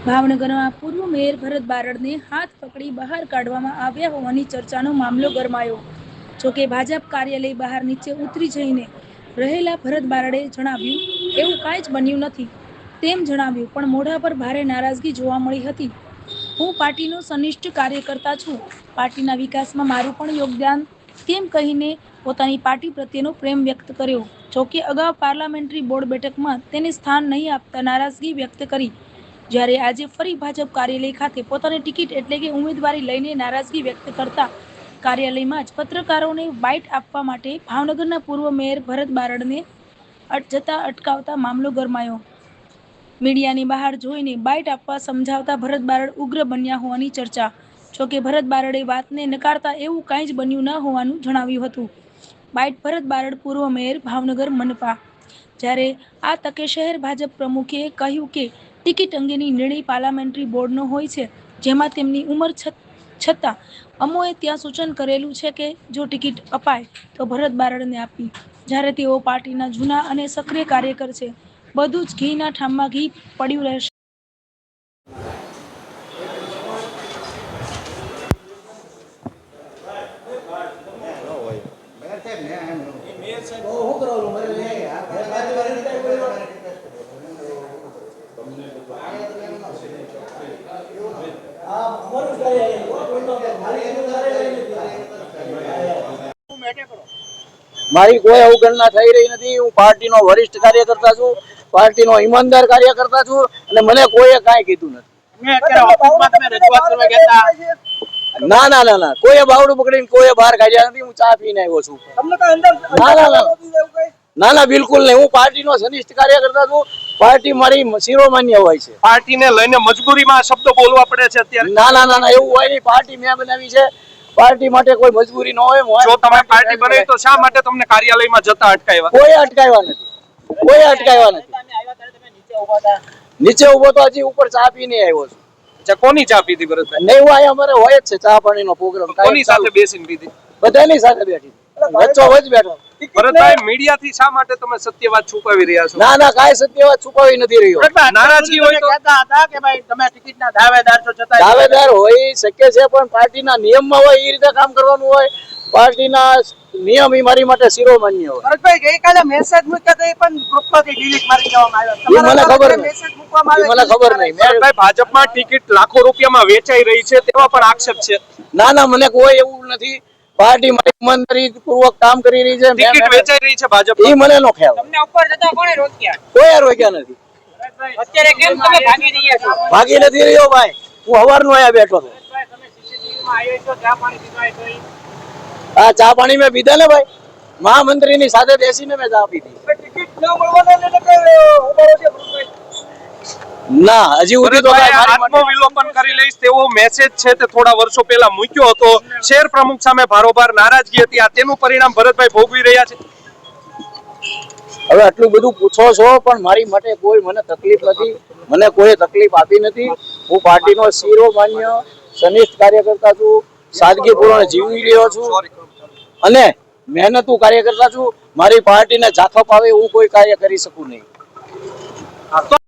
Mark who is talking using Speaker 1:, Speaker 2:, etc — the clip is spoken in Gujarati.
Speaker 1: ભાવનગરમાં પૂર્વ મેયર ભરત બારડને હાથ પકડી બહાર કાઢવામાં આવ્યા હોવાની ચર્ચાનો મામલો ગરમાયો. જોકે ભાજપ કાર્યાલય બહાર નીચે ઉતરી જઈને રહેલા ભરત બારડે જણાવ્યું, એવું કાંઈ જ બન્યું નથી તેમ જણાવ્યું, પણ મોઢા પર ભારે નારાજગી જોવા મળી હતી. હું પાર્ટીનો સનિષ્ઠ કાર્યકર્તા છું, પાર્ટીના વિકાસમાં મારું પણ યોગદાન તેમ કહીને પોતાની પાર્ટી પ્રત્યેનો પ્રેમ વ્યક્ત કર્યો. જોકે અગાઉ પાર્લામેન્ટરી બોર્ડ બેઠકમાં તેને સ્થાન નહીં આપતા નારાજગી વ્યક્ત કરી. જ્યારે આજે ફરી ભાજપ કાર્યાલય ખાતે પોતાની ટિકિટ એટલે કે ઉમેદવારી લઈને નારાજગી વ્યક્ત કરતા કાર્યાલયમાં જ પત્રકારોને બાઇટ આપવા માટે ભાવનગરના પૂર્વ મેયર ભરત બારડને જતા અટકાવતા મામલો ગરમાયો. મીડિયાની બહાર જોઈને બાઇટ આપવા સમજાવતા ભરત બારડ ઉગ્ર બન્યા હોવાની ચર્ચા. જોકે ભરત બારડે વાતને નકારતા એવું કાંઈ જ બન્યું ન હોવાનું જણાવ્યું હતું. બાઇટ ભરત બારડ પૂર્વ મેયર ભાવનગર મનપા. જ્યારે આ તકે શહેર ભાજપ પ્રમુખે કહ્યું કે ટિકિટ અંગેની નિર્ણય પાર્લામેન્ટરી બોર્ડનો હોય છે, જેમાં તેમની ઉંમર છતાં અમોએ ત્યાં સૂચન કરેલું છે કે જો ટિકિટ અપાય તો ભરત બારડને આપી. જ્યારે તેઓ પાર્ટીના જૂના અને સક્રિય કાર્યકર છે, બધું જ ઘીના ઠામમાં ઘી પડ્યું રહેશે.
Speaker 2: મારી કોઈ અવગણના થઈ રહી નથી। હું પાર્ટીનો વરિષ્ઠ કાર્યકર્તા છું, પાર્ટીનો ઈમાનદાર કાર્યકર્તા છું અને મને કોઈએ કાંઈ કીધું નથી। ના ના ના ના, કોઈએ બાવડું પકડીને કોઈએ બહાર કાઢ્યા નથી। હું ચા પીને આવ્યો છું। ના ના બિલકુલ નહીં। હું પાર્ટીનો સનિષ્ઠ કાર્યકર્તા છું। પાર્ટી મારી શિરોમાન્ય હોય છે।
Speaker 3: પાર્ટીને લઈને મજબૂરીમાં શબ્દો બોલવા પડે છે અત્યારે?
Speaker 2: ના ના ના ના, એવું હોય નહીં। પાર્ટી મેં બનાવી છે, પાર્ટી માટે કોઈ મજબૂરી ન હોય।
Speaker 3: જો તમે પાર્ટી બનાવી તો શા માટે તમને કાર્યાલયમાં જતા અટકાવ્યા?
Speaker 2: કોઈ અટકાવ્યા નથી, કોઈ અટકાવ્યા નથી। નીચે ઉભો તો હજી ઉપર ચા પીને આવ્યો છું।
Speaker 3: અચ્છા, કોની ચા પીધી ભરતભાઈ?
Speaker 2: નહીં, હું અમારે હોય જ છે ચા પાણીનો પ્રોગ્રામ।
Speaker 3: કોની સાથે બેસીને પીધી?
Speaker 2: બધાની સાથે બેઠી, વચ્ચો વચ બેઠો।
Speaker 3: ભરતભાઈ, મીડિયાથી શા માટે તમે સત્ય વાત છુપાવી રહ્યા છો?
Speaker 2: ના ના, કાંઈ સત્ય વાત છુપાવી નથી રહ્યો।
Speaker 3: નારાજગી હોય તો
Speaker 4: કહેતા હતા કે ભાઈ તમે ટિકિટના દાવેદાર છો, છતાં
Speaker 2: દાવેદાર હોય શકે છે, પણ પાર્ટીના નિયમમાં હોય એ રીતે કામ કરવાનું હોય। પાર્ટીના નિયમ એ મારી માટે શિરોમાન્ય હોય।
Speaker 4: ભરતભાઈ ગઈકાલે મેસેજ મૂક્યા તો એ પણ ગ્રુપમાંથી ડિલીટ મારી દેવામાં આવ્યો।
Speaker 2: એ મને ખબર નહીં,
Speaker 4: મેસેજ મૂકવામાં
Speaker 2: એ મને ખબર નહીં।
Speaker 3: ભરતભાઈ, ભાજપમાં ટિકિટ લાખો રૂપિયામાં વેચાઈ રહી છે તેવા પણ આક્ષેપ છે।
Speaker 2: ના ના, મને કોઈ એવું નથી। પાર્ટી મારી ઈમાનદારી પૂર્વક કામ કરી રહી છે।
Speaker 3: ટિકિટ વેચાઈ રહી છે ભાજપ?
Speaker 2: એ મને નો ખ્યાલ।
Speaker 4: તમને ઉપર જતા કોણે રોક્યા?
Speaker 2: કોઈ રોક્યા નથી।
Speaker 4: અત્યારે કેમ તમે ભાગી રહ્યા છો?
Speaker 2: ભાગી નથી રહ્યો ભાઈ, હું સવારનો અહીંયા બેઠો હતો।
Speaker 4: તમે સીસીટીવીમાં આવ્યો છો, ચા પાણી પીવા આવ્યો?
Speaker 2: આ ચા પાણી મેં પીધા ને ભાઈ, મહામંત્રીની સાથે બેસીને મેં ચા પીધી।
Speaker 4: ટિકિટ ન મળવાને લઈને કે ઉભારો છે ભરતભાઈ?
Speaker 2: ના, હજી સુધી તો
Speaker 3: આત્મવિલોપન કરી લઈશ તેવો મેસેજ છે તે થોડા વર્ષો પહેલા મૂક્યો હતો। શહેર પ્રમુખ સામે ભારોભાર નારાજગી હતી, આ તેનું પરિણામ ભરતભાઈ ભોગવી રહ્યા છે।
Speaker 2: હવે આટલું બધું પૂછો છો, પણ મારી માટે કોઈ મને તકલીફ નથી, મને કોઈ તકલીફ આપી નથી। હું પાર્ટીનો શિરોમાન્ય સનિષ્ઠ કાર્યકર્તા છું, સાદગીપૂર્ણ જીવી રહ્યો છું અને મહેનતુ કાર્યકર્તા છું। મારી પાર્ટીને ઝાખપ આવે હું કોઈ કાર્ય કરી શકું નહીં।